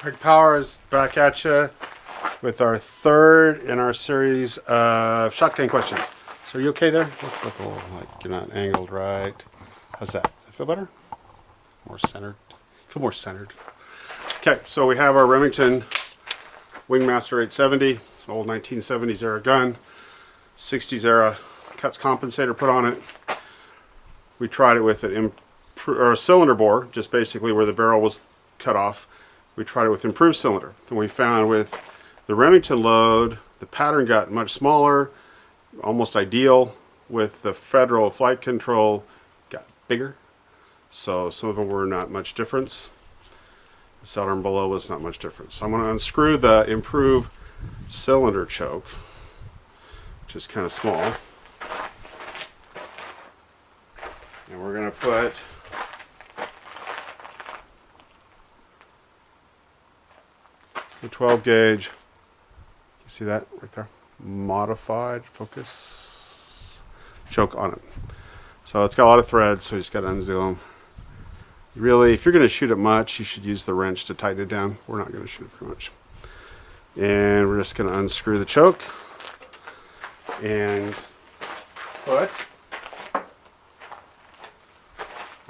Craig Power is back at you with our third in our series of shotgun questions. So are you okay there? Look a little like you're not angled right. How's that? Does that feel better? More centered? Feel more centered. Okay, so we have our Remington Wingmaster 870. It's an old 1970s era gun. 60s era cuts compensator put on it. We tried it with a cylinder bore, just basically where the barrel was cut off. We tried it with improved cylinder. And we found with the Remington load, the pattern got much smaller, almost ideal. With the Federal flight control, got bigger. So some of them were not much difference. The center and below was not much difference. So I'm going to unscrew the improved cylinder choke, which is kind of small. And we're going to put the 12 gauge, you see that right there? Modified focus choke on it. So it's got a lot of threads, so you just got to undo them. Really, if you're going to shoot it much, you should use the wrench to tighten it down. We're not going to shoot it very much. And we're just going to unscrew the choke and put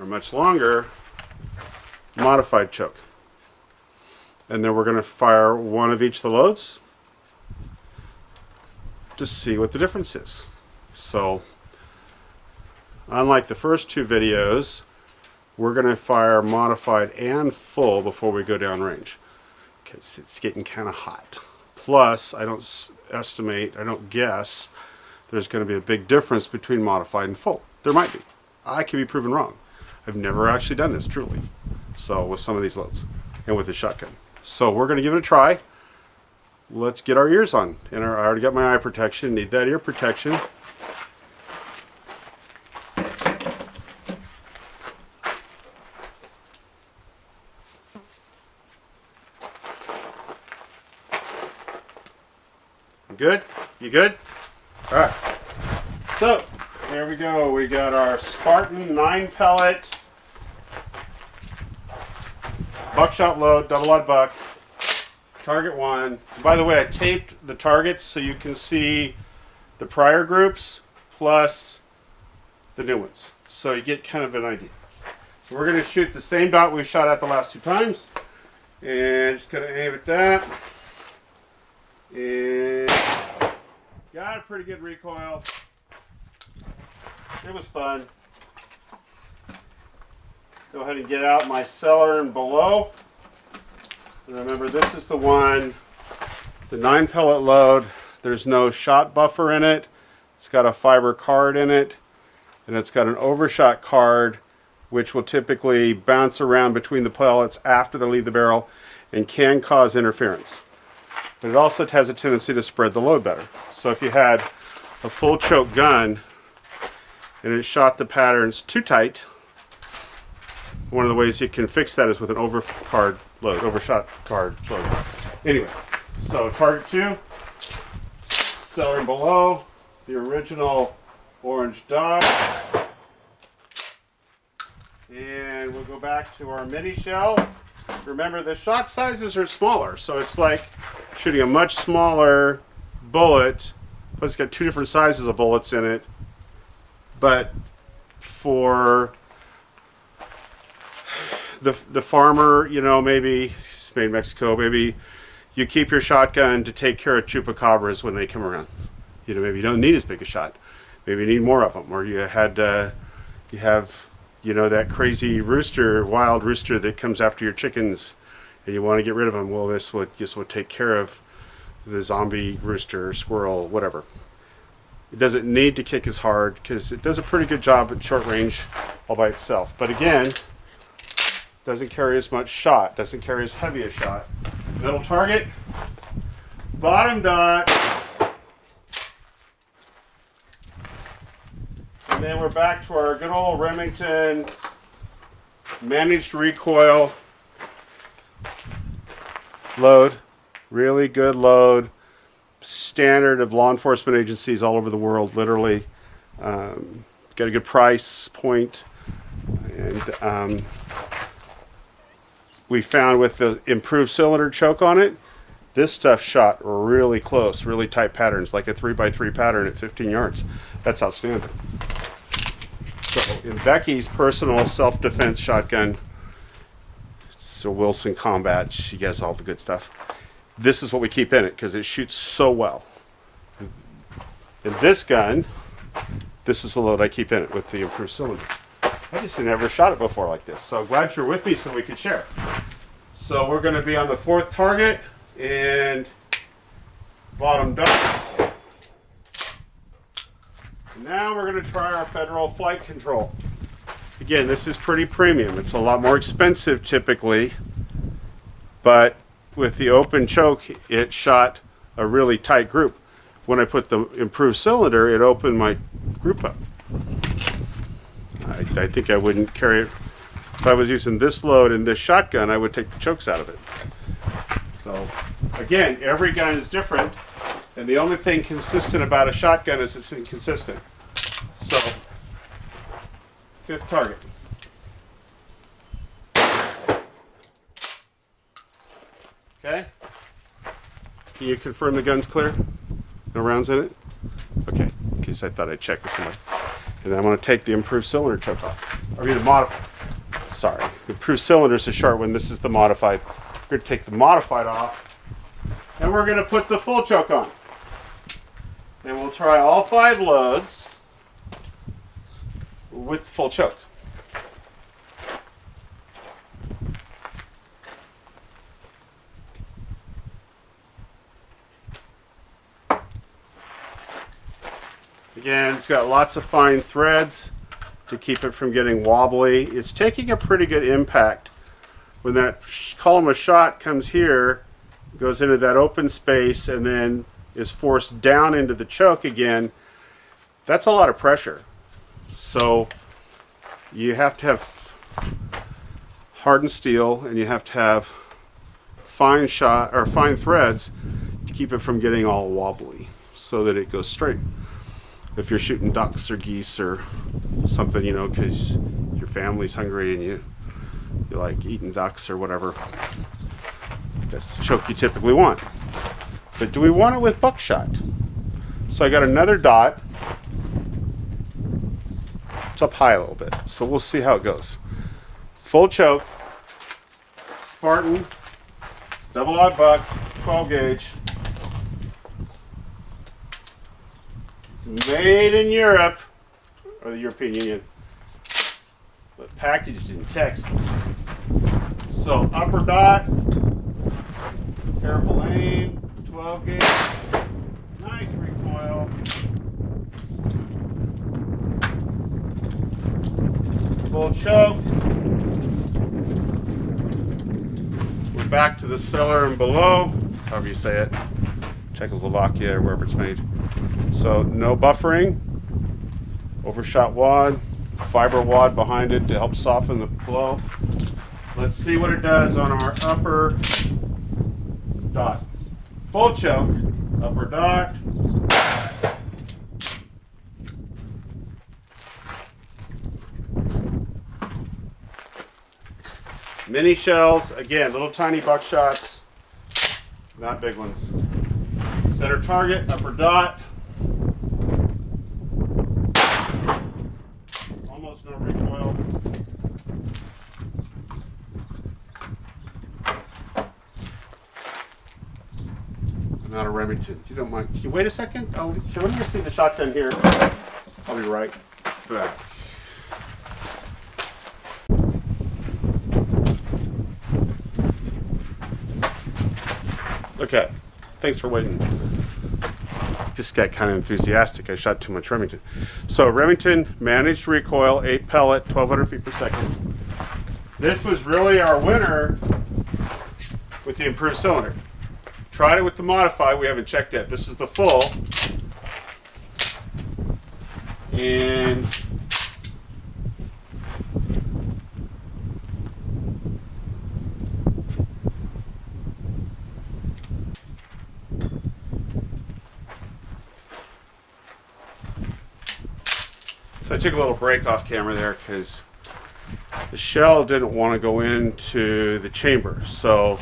our much longer modified choke. And then we're going to fire one of each of the loads to see what the difference is. So, unlike the first two videos, we're going to fire modified and full before we go down range. Because it's getting kind of hot. Plus, I don't guess there's going to be a big difference between modified and full. There might be. I can be proven wrong. I've never actually done this, truly. So, with some of these loads. And with the shotgun. So we're going to give it a try. Let's get our ears on. And I already got my eye protection. Need that ear protection. Good? You good? Alright. So, there we go. We got our Spartan 9 pellet Buckshot load, double aught buck, target 1. By the way, I taped the targets so you can see the prior groups plus the new ones. So you get kind of an idea. So we're going to shoot the same dot we shot at the last 2 times. And just going to aim at that. And got a pretty good recoil. It was fun. Go ahead and get out my cellar and below. And remember, this is the one, the 9 pellet load. There's no shot buffer in it. It's got a fiber card in it. And it's got an overshot card, which will typically bounce around between the pellets after they leave the barrel and can cause interference. But it also has a tendency to spread the load better. So if you had a full choke gun and it shot the patterns too tight, one of the ways you can fix that is with an overshot card load. Anyway, so target 2, cellar and below, the original orange dot. And we'll go back to our mini shell. Remember, the shot sizes are smaller, so it's like shooting a much smaller bullet. Plus, it's got 2 different sizes of bullets in it. But for the farmer, you know, maybe it's made in Mexico, maybe you keep your shotgun to take care of chupacabras when they come around. You know, maybe you don't need as big a shot. Maybe you need more of them. Or you have, you know, that crazy rooster, wild rooster that comes after your chickens and you want to get rid of them. Well, this would take care of the zombie rooster, squirrel, whatever. It doesn't need to kick as hard because it does a pretty good job at short range all by itself. But again, doesn't carry as much shot, doesn't carry as heavy a shot. Middle target, bottom dot, and then we're back to our good old Remington managed recoil load. Really good load, standard of law enforcement agencies all over the world, literally. Got a good price point, and we found with the improved cylinder choke on it, this stuff shot really close, really tight patterns, like a 3x3 pattern at 15 yards. That's outstanding. So in Becky's personal self-defense shotgun, it's a Wilson Combat, she has all the good stuff. This is what we keep in it because it shoots so well. In this gun, this is the load I keep in it with the improved cylinder. I just never shot it before like this, so glad you're with me so we could share. So we're going to be on the 4th target and bottom dot. Now we're going to try our federal flight control. Again, this is pretty premium. It's a lot more expensive typically, but with the open choke, it shot a really tight group. When I put the improved cylinder, it opened my group up. I think I wouldn't carry it. If I was using this load in this shotgun, I would take the chokes out of it. So, again, every gun is different, and the only thing consistent about a shotgun is it's inconsistent. So, 5th target. Okay? Can you confirm the gun's clear? No rounds in it? Okay, in case I thought I'd check with somebody. And then I'm going to take the improved cylinder choke off. I mean the modified. Sorry, the improved cylinder is a short one. This is the modified. We're going to take the modified off, and we're going to put the full choke on. And we'll try all 5 loads with full choke. Again, it's got lots of fine threads to keep it from getting wobbly. It's taking a pretty good impact. When that column of shot comes here, goes into that open space, and then is forced down into the choke again, that's a lot of pressure. So you have to have hardened steel, and you have to have fine shot or fine threads to keep it from getting all wobbly, so that it goes straight. If you're shooting ducks or geese or something, you know, because your family's hungry and you like eating ducks or whatever, that's the choke you typically want. But do we want it with buckshot? So I got another dot. It's up high a little bit, so we'll see how it goes. Full choke, Spartan, double-aught buck, 12 gauge. Made in Europe, or the European Union, but packaged in Texas. So upper dot, careful aim, 12 gauge, nice recoil. Full choke. We're back to the cellar and below, however you say it, Czechoslovakia or wherever it's made. So no buffering, overshot wad, fiber wad behind it to help soften the blow. Let's see what it does on our upper dot. Full choke, upper dot. Mini shells, again, little tiny buckshots, not big ones. Center target, upper dot. Almost no recoil. I'm out of Remington. If you don't mind, can you wait a second? Let me just leave the shotgun here. I'll be right back. Okay, thanks for waiting. Just got kind of enthusiastic. I shot too much Remington. So Remington managed recoil, 8 pellet, 1200 feet per second. This was really our winner with the improved cylinder. Tried it with the modified. We haven't checked yet. This is the full. And so I took a little break off camera there because the shell didn't want to go into the chamber, so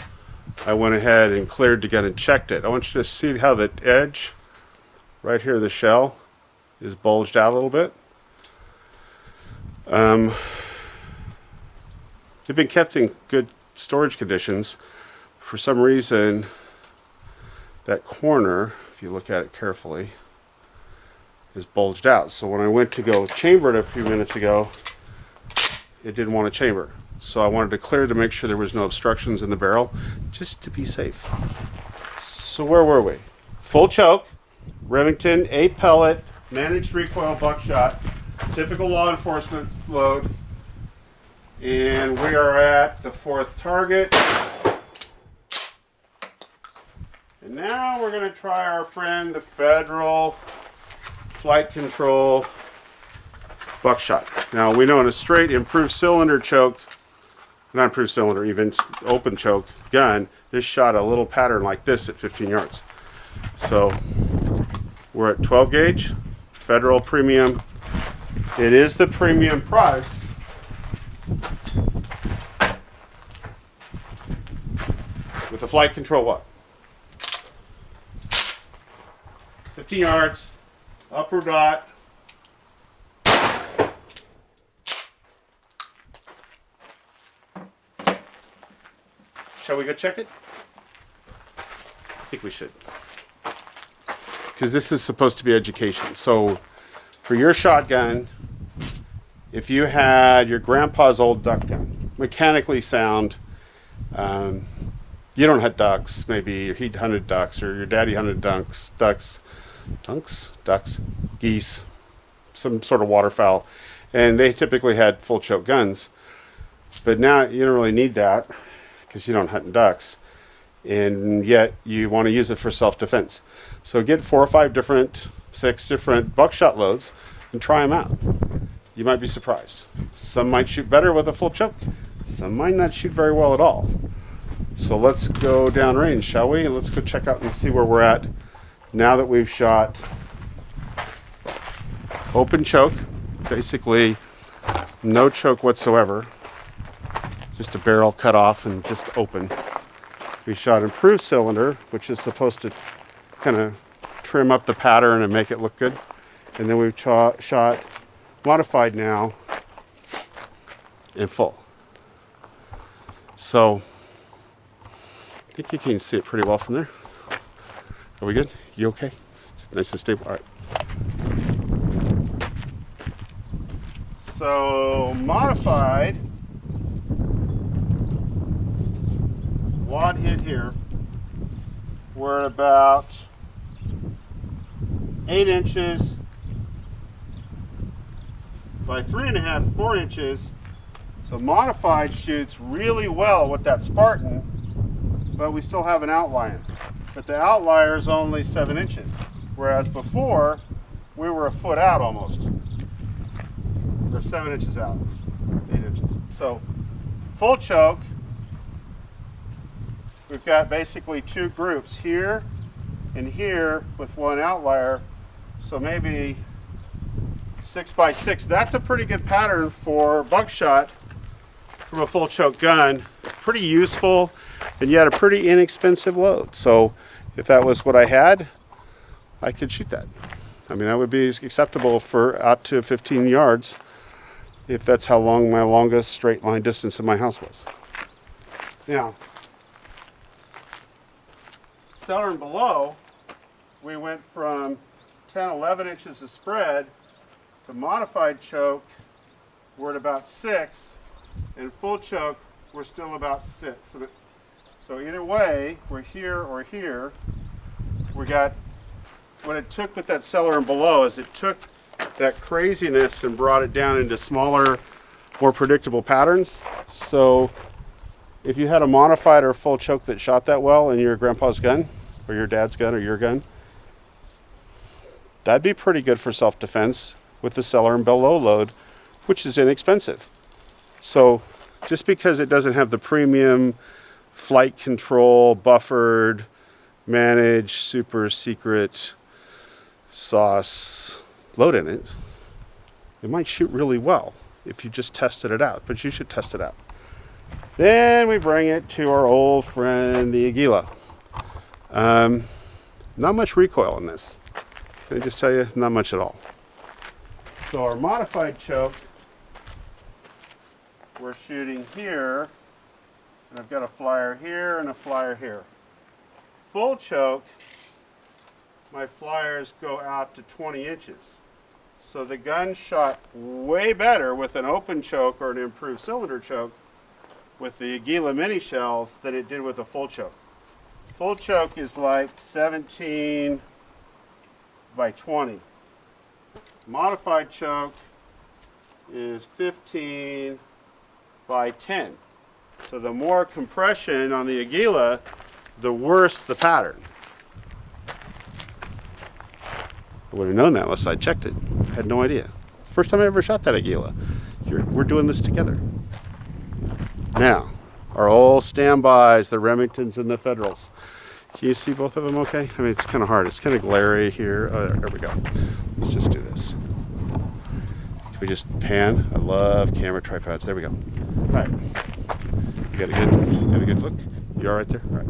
I went ahead and cleared the gun and checked it. I want you to see how the edge right here, the shell, is bulged out a little bit. They've been kept in good storage conditions. For some reason, that corner, if you look at it carefully, is bulged out. So when I went to go chamber it a few minutes ago, it didn't want to chamber. So I wanted to clear to make sure there was no obstructions in the barrel, just to be safe. So where were we? Full choke, Remington, 8 pellet, managed recoil buckshot, typical law enforcement load. And we are at the 4th target. And now we're going to try our friend, the Federal Flight Control Buckshot. Now we know in a straight improved cylinder choke, not improved cylinder, even open choke gun, this shot a little pattern like this at 15 yards. So we're at 12 gauge, Federal premium. It is the premium price. With the flight control what? 15 yards, upper dot. Shall we go check it? I think we should. Because this is supposed to be education. So for your shotgun, if you had your grandpa's old duck gun, mechanically sound, you don't hunt ducks, maybe he hunted ducks, or your daddy hunted ducks, geese, some sort of waterfowl, and they typically had full choke guns. But now you don't really need that because you don't hunt ducks, and yet you want to use it for self-defense. So get 4 or 5 different, 6 different buckshot loads and try them out. You might be surprised. Some might shoot better with a full choke. Some might not shoot very well at all. So let's go downrange, shall we? And let's go check out and see where we're at now that we've shot open choke, basically no choke whatsoever, just a barrel cut off and just open. We shot improved cylinder, which is supposed to kind of trim up the pattern and make it look good. And then we've shot modified now in full. So I think you can see it pretty well from there. Are we good? You okay? It's nice and stable. All right. So modified wad hit here. We're at about 8 inches by 3.5, 4 inches. So modified shoots really well with that Spartan, but we still have an outlier. But the outlier is only 7 inches, whereas before we were a foot out almost. Or 7 inches out, 8 inches. So full choke, we've got basically 2 groups here and here with 1 outlier. So maybe 6 by 6. That's a pretty good pattern for buckshot from a full choke gun. Pretty useful, and yet a pretty inexpensive load. So if that was what I had, I could shoot that. I mean, that would be acceptable for out to 15 yards if that's how long my longest straight line distance in my house was. Now, cellar and below, we went from 10, 11 inches of spread to modified choke, we're at about 6, and full choke, we're still about 6. So either way, we're here or here. We got, what it took with that cellar and below is it took that craziness and brought it down into smaller, more predictable patterns. So if you had a modified or full choke that shot that well in your grandpa's gun, or your dad's gun, or your gun, that'd be pretty good for self-defense with the cellar and below load, which is inexpensive. So just because it doesn't have the premium flight control, buffered, managed, super secret sauce load in it, it might shoot really well. if you just tested it out, but you should test it out. Then we bring it to our old friend, the Aguila. Not much recoil in this. Can I just tell you, not much at all. So our modified choke, we're shooting here, and I've got a flyer here and a flyer here. Full choke, my flyers go out to 20 inches. So the gun shot way better with an open choke or an improved cylinder choke with the Aguila mini shells than it did with a full choke. Full choke is like 17 by 20. Modified choke is 15 by 10. So the more compression on the Aguila, the worse the pattern. I would have known that unless I checked it. I had no idea. First time I ever shot that Aguila. We're doing this together. Now, our old standbys, the Remingtons and the Federals. Can you see both of them okay? I mean, it's kind of hard. It's kind of glary here. There we go. Let's just do this. Can we just pan? I love camera tripods. There we go. All right. You got a good look? You all right there? All right.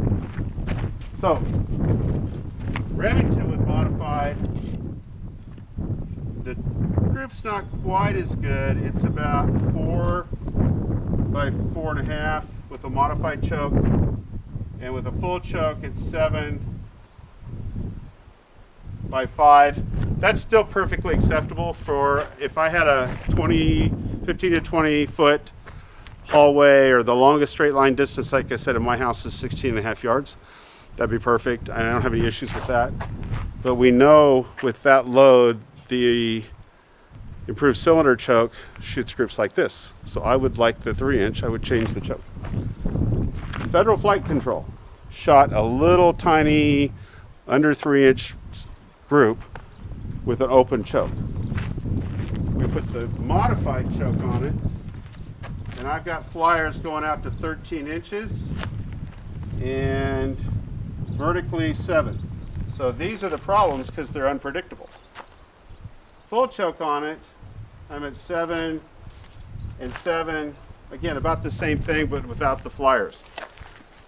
So, Remington with modified. The grip's not quite as good. It's about 4 by 4.5 with a modified choke, and with a full choke it's 7 by 5. That's still perfectly acceptable for if I had a 15 to 20 foot hallway, or the longest straight line distance, like I said, in my house is 16.5 yards. That'd be perfect. I don't have any issues with that. But we know with that load, the improved cylinder choke shoots grips like this. So I would like the 3-inch, I would change the choke. Federal Flight Control shot a little tiny under 3-inch group with an open choke. We put the modified choke on it, and I've got flyers going out to 13 inches and vertically 7. So these are the problems because they're unpredictable. Full choke on it, I'm at 7 and 7. Again, about the same thing, but without the flyers.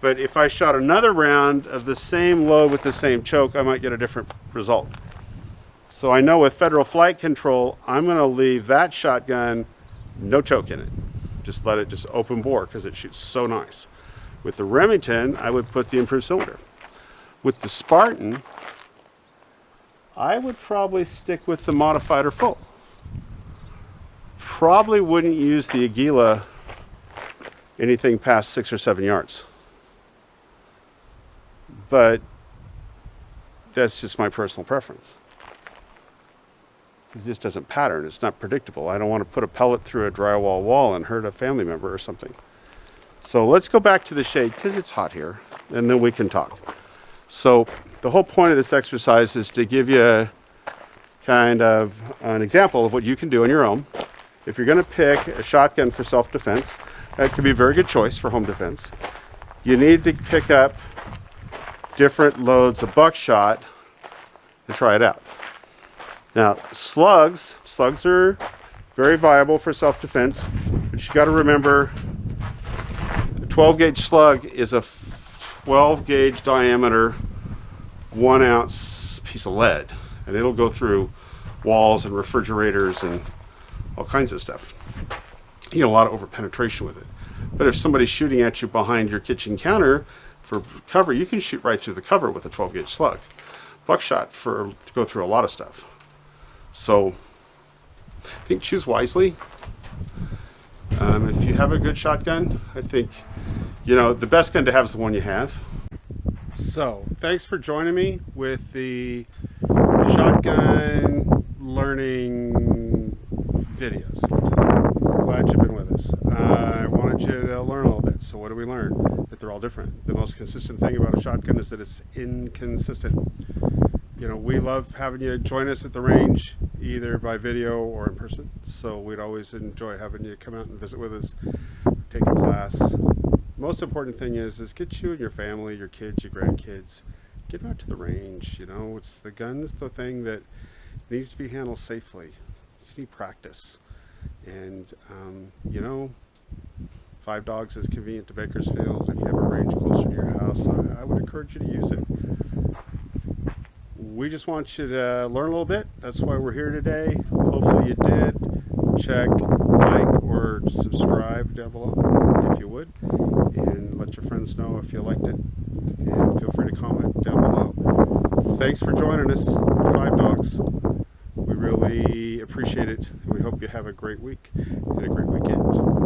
But if I shot another round of the same load with the same choke, I might get a different result. So I know with Federal Flight Control, I'm going to leave that shotgun no choke in it. Just let it just open bore because it shoots so nice. With the Remington, I would put the improved cylinder. With the Spartan, I would probably stick with the modified or full. Probably wouldn't use the Aguila anything past 6 or 7 yards. But that's just my personal preference. It just doesn't pattern. It's not predictable. I don't want to put a pellet through a drywall wall and hurt a family member or something. So let's go back to the shade because it's hot here, and then we can talk. So the whole point of this exercise is to give you kind of an example of what you can do on your own. If you're going to pick a shotgun for self-defense, that could be a very good choice for home defense. You need to pick up different loads of buckshot and try it out. Now, slugs are very viable for self-defense, but you got to remember a 12 gauge slug is a 12 gauge diameter 1 ounce piece of lead, and it'll go through walls and refrigerators and all kinds of stuff. You get a lot of over-penetration with it. But if somebody's shooting at you behind your kitchen counter for cover, you can shoot right through the cover with a 12 gauge slug. Buckshot to go through a lot of stuff. So I think choose wisely. If you have a good shotgun, I think, the best gun to have is the one you have. So thanks for joining me with the shotgun learning videos. Glad you've been with us. I wanted you to learn a little bit. So what do we learn? That they're all different. The most consistent thing about a shotgun is that it's inconsistent. We love having you join us at the range, either by video or in person. So we'd always enjoy having you come out and visit with us, take a class. Most important thing is get you and your family, your kids, your grandkids, get them out to the range. It's the gun's the thing that needs to be handled safely. You need practice. And, you know, 5 Dogs is convenient to Bakersfield. If you have a range closer to your house, I would encourage you to use it. We just want you to learn a little bit. That's why we're here today. Hopefully you did. Check, like, or subscribe down below if you would. And let your friends know if you liked it. And feel free to comment down below. Thanks for joining us at 5 Dogs. We really appreciate it. We hope you have a great week and a great weekend.